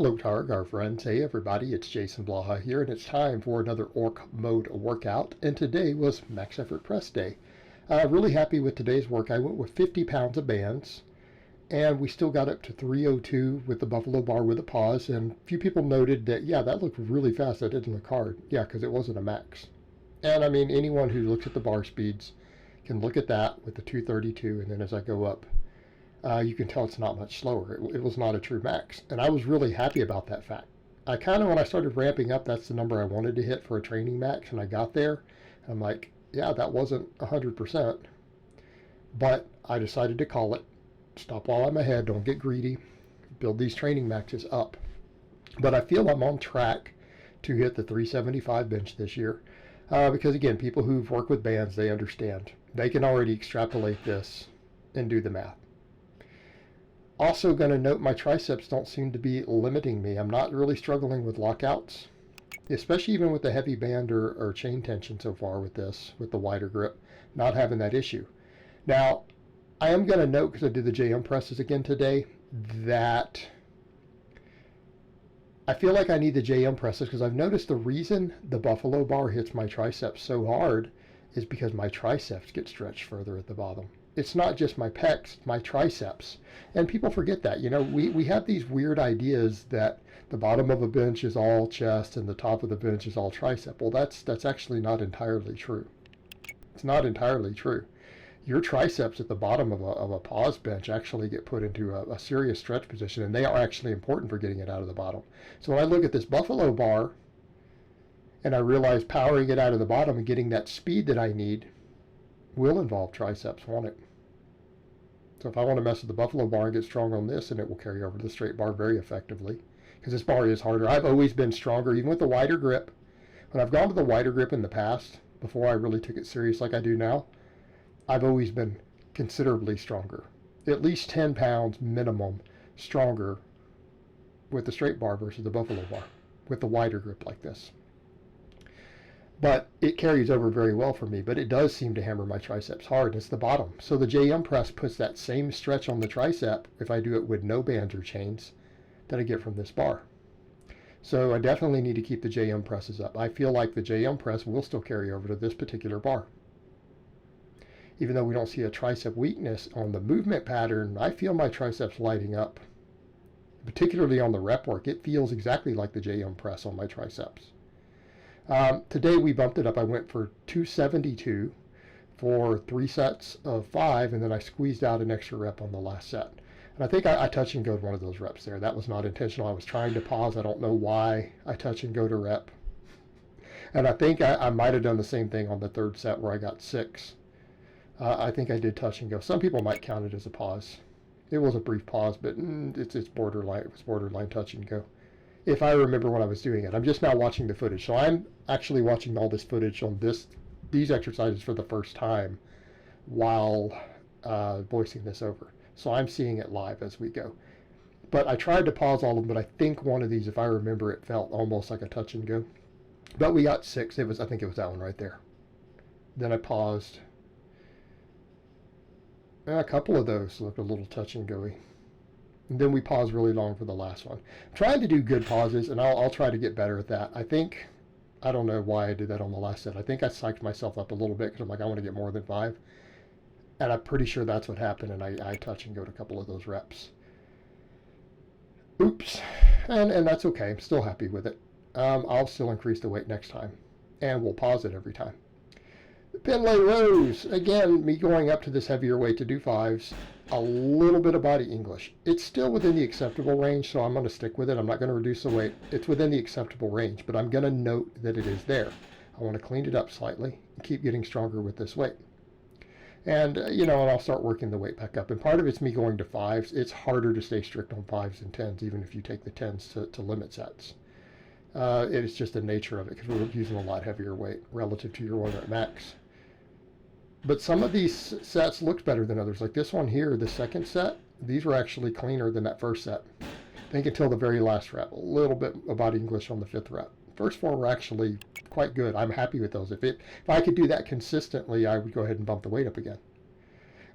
Hello, Targ, our friends. Hey, everybody, it's Jason Blaha here, and it's time for another Orc Mode workout. And today was Max Effort Press Day. Really happy with today's work. I went with 50 pounds of bands, and we still got up to 302 with the Buffalo Bar with a pause. And a few people noted that, yeah, that looked really fast. That didn't look hard. Yeah, because it wasn't a max. And I mean, anyone who looks at the bar speeds can look at that with the 232, and then as I go up, you can tell it's not much slower. It was not a true max. And I was really happy about that fact. I kind of, when I started ramping up, that's the number I wanted to hit for a training max. And I got there. I'm like, yeah, that wasn't 100%. But I decided to call it. Stop while I'm ahead. Don't get greedy. Build these training maxes up. But I feel I'm on track to hit the 375 bench this year. Because again, people who've worked with bands, they understand. They can already extrapolate this and do the math. Also going to note my triceps don't seem to be limiting me. I'm not really struggling with lockouts, especially even with the heavy band or chain tension so far with this, with the wider grip, not having that issue. Now, I am going to note, because I did the JM presses again today, that I feel like I need the JM presses because I've noticed the reason the Buffalo Bar hits my triceps so hard is because my triceps get stretched further at the bottom. It's not just my pecs, it's my triceps. And people forget that. You know, we have these weird ideas that the bottom of a bench is all chest and the top of the bench is all tricep. Well, that's actually not entirely true. It's not entirely true. Your triceps at the bottom of a pause bench actually get put into a serious stretch position, and they are actually important for getting it out of the bottom. So when I look at this Buffalo Bar and I realize powering it out of the bottom and getting that speed that I need will involve triceps, won't it? So if I want to mess with the Buffalo Bar and get strong on this, and it will carry over to the straight bar very effectively, because this bar is harder. I've always been stronger, even with the wider grip. When I've gone to the wider grip in the past, before I really took it serious like I do now, I've always been considerably stronger. At least 10 pounds minimum stronger with the straight bar versus the Buffalo Bar, with the wider grip like this. But it carries over very well for me, but it does seem to hammer my triceps hard. It's the bottom. So the JM press puts that same stretch on the tricep, if I do it with no bands or chains, that I get from this bar. So I definitely need to keep the JM presses up. I feel like the JM press will still carry over to this particular bar. Even though we don't see a tricep weakness on the movement pattern, I feel my triceps lighting up. Particularly on the rep work, it feels exactly like the JM press on my triceps. Today we bumped it up. I went for 272 for 3 sets of 5, and then I squeezed out an extra rep on the last set. And I think I touch and go to one of those reps there. That was not intentional. I was trying to pause. I don't know why I touch and go to rep. And I think I might have done the same thing on the third set where I got 6. I think I did touch and go. Some people might count it as a pause. It was a brief pause, but it's borderline. It was borderline touch and go, if I remember when I was doing it. I'm just now watching the footage. So I'm actually watching all this footage on these exercises for the first time while voicing this over. So I'm seeing it live as we go. But I tried to pause all of them, but I think one of these, if I remember, it felt almost like a touch and go. But we got 6. I think it was that one right there. Then I paused. A couple of those looked a little touch and go-y. And then we paused really long for the last one. I'm trying to do good pauses, and I'll try to get better at that. I don't know why I did that on the last set. I think I psyched myself up a little bit because I'm like, I want to get more than 5. And I'm pretty sure that's what happened, and I touch and go to a couple of those reps. Oops. And that's okay. I'm still happy with it. I'll still increase the weight next time, and we'll pause it every time. The Pendlay rows, again, me going up to this heavier weight to do 5s, a little bit of body English. It's still within the acceptable range, so I'm going to stick with it. I'm not going to reduce the weight. It's within the acceptable range, but I'm going to note that it is there. I want to clean it up slightly and keep getting stronger with this weight. And, and I'll start working the weight back up. And part of it's me going to 5s. It's harder to stay strict on 5s and 10s, even if you take the 10s to limit sets. It is just the nature of it because we're using a lot heavier weight relative to your 1 rep max. But some of these sets looked better than others. Like this one here, the second set, these were actually cleaner than that first set. I think until the very last rep. A little bit of body English on the 5th rep. First 4 were actually quite good. I'm happy with those. If I could do that consistently, I would go ahead and bump the weight up again.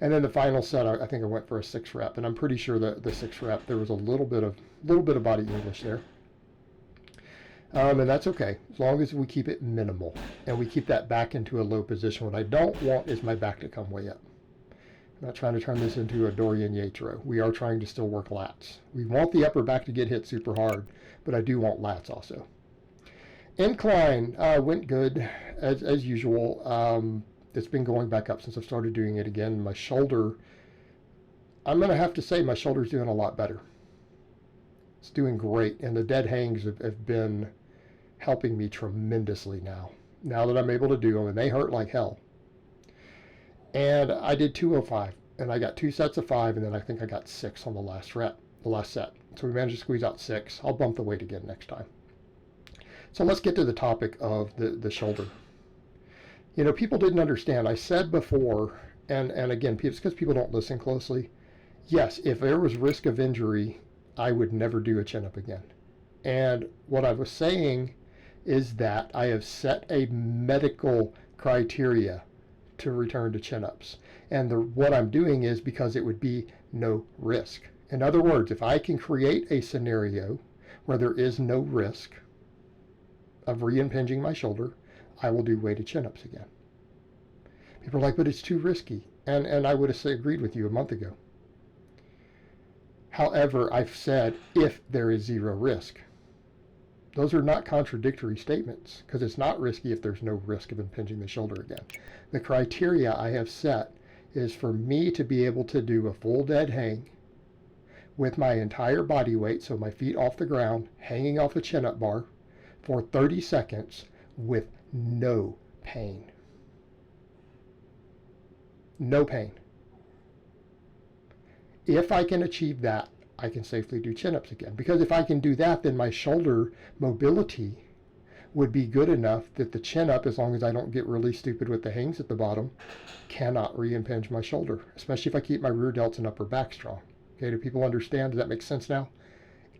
And then the final set, I think I went for a 6 rep, and I'm pretty sure that the 6 rep there was a little bit of body English there, and that's okay as long as we keep it minimal and we keep that back into a low position. What I don't want is my back to come way up. I'm not trying to turn this into a Dorian Yates row. We are trying to still work lats. We want the upper back to get hit super hard, but I do want lats also. Incline went good as usual. It's been going back up since I've started doing it again. My shoulder, I'm going to have to say my shoulder's doing a lot better. It's doing great, and the dead hangs have been helping me tremendously now that I'm able to do them, and they hurt like hell. And I did 205, and I got 2 sets of 5, and then I think I got 6 on the last set. So we managed to squeeze out 6. I'll bump the weight again next time. So let's get to the topic of the shoulder. You know, people didn't understand. I said before, and again, it's because people don't listen closely. Yes, if there was risk of injury, I would never do a chin-up again. And what I was saying is that I have set a medical criteria to return to chin-ups. And what I'm doing is because it would be no risk. In other words, if I can create a scenario where there is no risk of re-impinging my shoulder, I will do weighted chin-ups again. People are like, but it's too risky. And I would have agreed with you a month ago. However, I've said if there is 0 risk. Those are not contradictory statements, because it's not risky if there's no risk of impinging the shoulder again. The criteria I have set is for me to be able to do a full dead hang with my entire body weight, so my feet off the ground, hanging off a chin-up bar, for 30 seconds with no pain. No pain. If I can achieve that, I can safely do chin-ups again. Because if I can do that, then my shoulder mobility would be good enough that the chin-up, as long as I don't get really stupid with the hangs at the bottom, cannot re-impinge my shoulder, especially if I keep my rear delts and upper back strong. Okay, do people understand? Does that make sense now?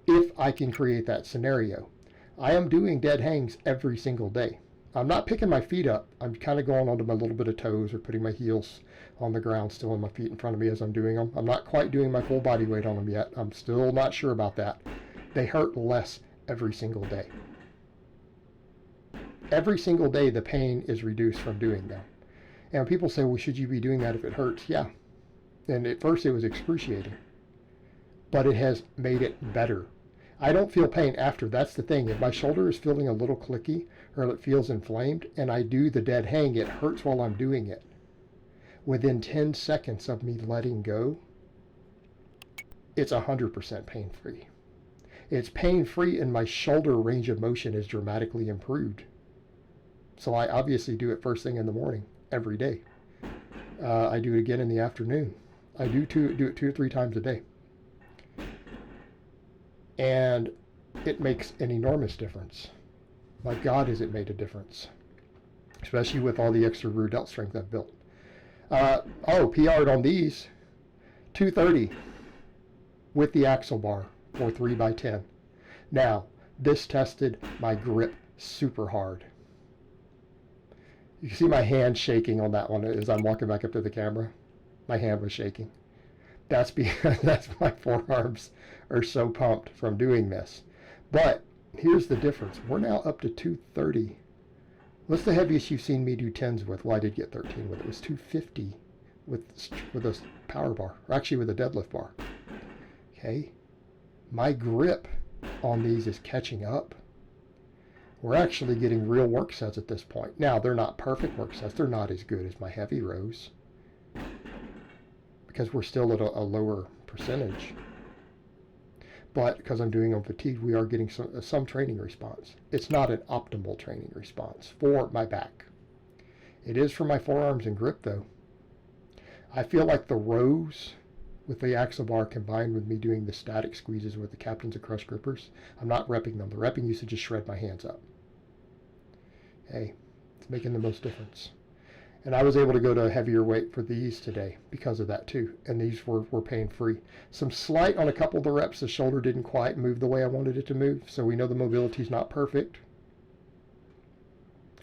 If I can create that scenario. I am doing dead hangs every single day. I'm not picking my feet up. I'm kind of going onto my little bit of toes or putting my heels on the ground still and my feet in front of me as I'm doing them. I'm not quite doing my full body weight on them yet. I'm still not sure about that. They hurt less every single day. Every single day the pain is reduced from doing them. And people say, well, should you be doing that if it hurts? Yeah. And at first it was excruciating. But it has made it better. I don't feel pain after. That's the thing. If my shoulder is feeling a little clicky or it feels inflamed and I do the dead hang, it hurts while I'm doing it. Within 10 seconds of me letting go, it's 100% pain-free. It's pain-free, and my shoulder range of motion is dramatically improved. So I obviously do it first thing in the morning, every day. I do it again in the afternoon. I do it 2 to 3 times a day. And it makes an enormous difference. My God, has it made a difference. Especially with all the extra rear delt strength I've built. PR'd on these, 230 with the axle bar for 3x10. Now, this tested my grip super hard. You can see my hand shaking on that one as I'm walking back up to the camera. My hand was shaking. That's because my forearms are so pumped from doing this. But here's the difference. We're now up to 230. What's the heaviest you've seen me do 10s with? Well, I did get 13 with it. It was 250 with a power bar, or actually with a deadlift bar. Okay, my grip on these is catching up. We're actually getting real work sets at this point. Now, they're not perfect work sets. They're not as good as my heavy rows because we're still at a lower percentage. But because I'm doing them fatigued, we are getting some training response. It's not an optimal training response for my back. It is for my forearms and grip, though. I feel like the rows with the axle bar combined with me doing the static squeezes with the captains of crush grippers, I'm not repping them. The repping used to just shred my hands up. Hey, it's making the most difference. And I was able to go to a heavier weight for these today because of that too. And these were pain-free. Some slight on a couple of the reps, the shoulder didn't quite move the way I wanted it to move. So we know the mobility is not perfect.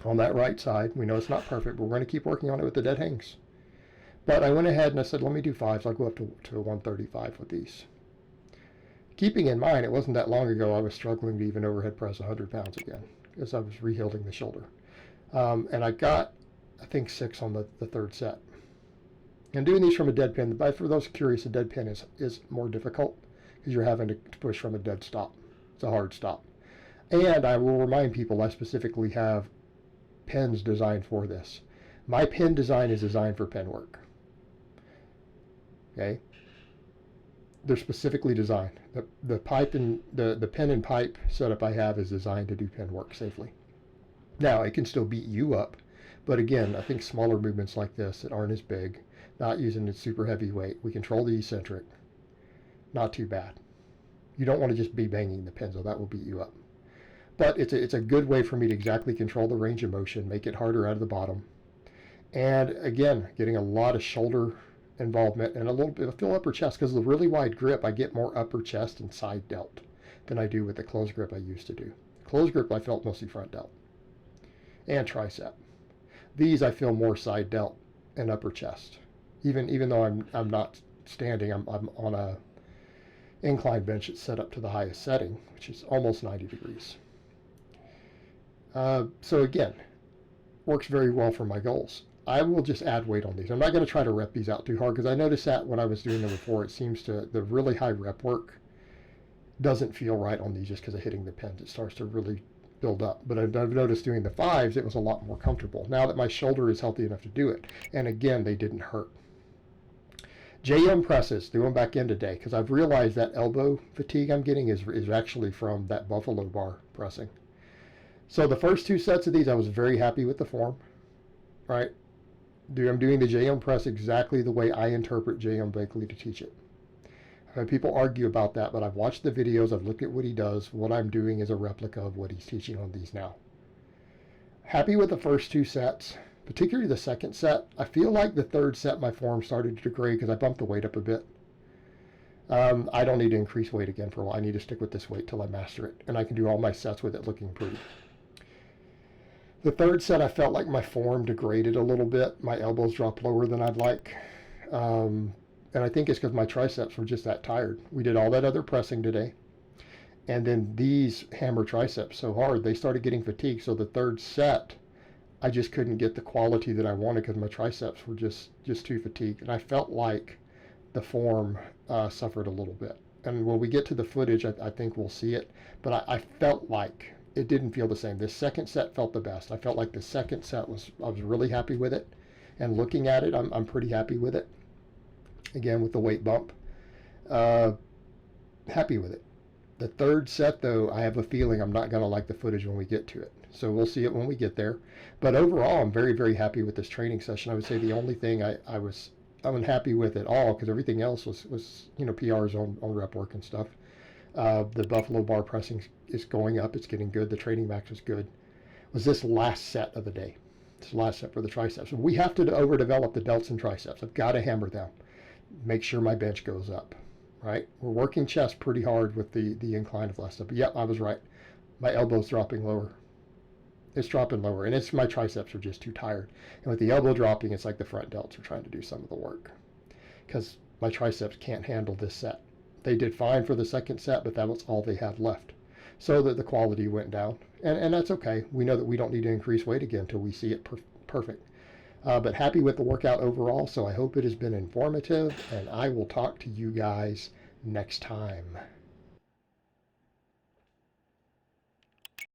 On that right side, we know it's not perfect, but we're going to keep working on it with the dead hangs. But I went ahead and I said, let me do 5s. I'll go up to 135 with these. Keeping in mind, it wasn't that long ago I was struggling to even overhead press 100 pounds again because I was rebuilding the shoulder. And I got, I think, 6 on the third set. And doing these from a dead pin, but for those curious, a dead pin is more difficult because you're having to push from a dead stop. It's a hard stop. And I will remind people I specifically have pins designed for this. My pin design is designed for pin work. Okay? They're specifically designed. The pipe and the pin and pipe setup I have is designed to do pin work safely. Now, it can still beat you up, but again, I think smaller movements like this that aren't as big, not using a super heavy weight, we control the eccentric, not too bad. You don't want to just be banging the pins, though. That will beat you up. But it's a good way for me to exactly control the range of motion, make it harder out of the bottom. And again, getting a lot of shoulder involvement and a little bit of feel upper chest, because of the really wide grip, I get more upper chest and side delt than I do with the closed grip I used to do. Closed grip I felt mostly front delt and tricep. These I feel more side delt and upper chest. Even though I'm not standing, I'm on a incline bench that's set up to the highest setting, which is almost 90 degrees. So again, works very well for my goals. I will just add weight on these. I'm not going to try to rep these out too hard because I noticed that when I was doing them before, it seems to, the really high rep work doesn't feel right on these just because of hitting the pins. It starts to really build up. But I've noticed doing the 5s, it was a lot more comfortable now that my shoulder is healthy enough to do it. And again, they didn't hurt. JM presses, doing back in today, because I've realized that elbow fatigue I'm getting is actually from that buffalo bar pressing. So the first 2 sets of these, I was very happy with the form, right? I'm doing the JM press exactly the way I interpret JM Blakely to teach it. I've had people argue about that, but I've watched the videos, I've looked at what he does. What I'm doing is a replica of what he's teaching on these now. Happy with the first 2 sets, particularly the second set. I feel like the third set, my form started to degrade because I bumped the weight up a bit. I don't need to increase weight again for a while. I need to stick with this weight till I master it, and I can do all my sets with it looking pretty. The third set, I felt like my form degraded a little bit. My elbows dropped lower than I'd like. And I think it's because my triceps were just that tired. We did all that other pressing today. And then these hammer triceps so hard, they started getting fatigued. So the third set, I just couldn't get the quality that I wanted because my triceps were just too fatigued. And I felt like the form suffered a little bit. And when we get to the footage, I think we'll see it. But I felt like it didn't feel the same. This second set felt the best. I felt like the second set I was really happy with it. And looking at it, I'm pretty happy with it. Again, with the weight bump. Happy with it. The third set, though, I have a feeling I'm not going to like the footage when we get to it. So we'll see it when we get there. But overall, I'm very, very happy with this training session. I would say the only thing I was unhappy with at all, because everything else was PRs on rep work and stuff. The buffalo bar pressing is going up. It's getting good. The training max was good. Was this last set of the day. This last set for the triceps. We have to overdevelop the delts and triceps. I've got to hammer them. Make sure my bench goes up. Right? We're working chest pretty hard with the incline of last step. But yep, I was right. My elbow's dropping lower. It's dropping lower. And it's my triceps are just too tired. And with the elbow dropping, it's like the front delts are trying to do some of the work. Because my triceps can't handle this set. They did fine for the second set, but that was all they had left. So that the quality went down. And that's okay. We know that we don't need to increase weight again until we see it perfect. But happy with the workout overall, so I hope it has been informative, and I will talk to you guys next time.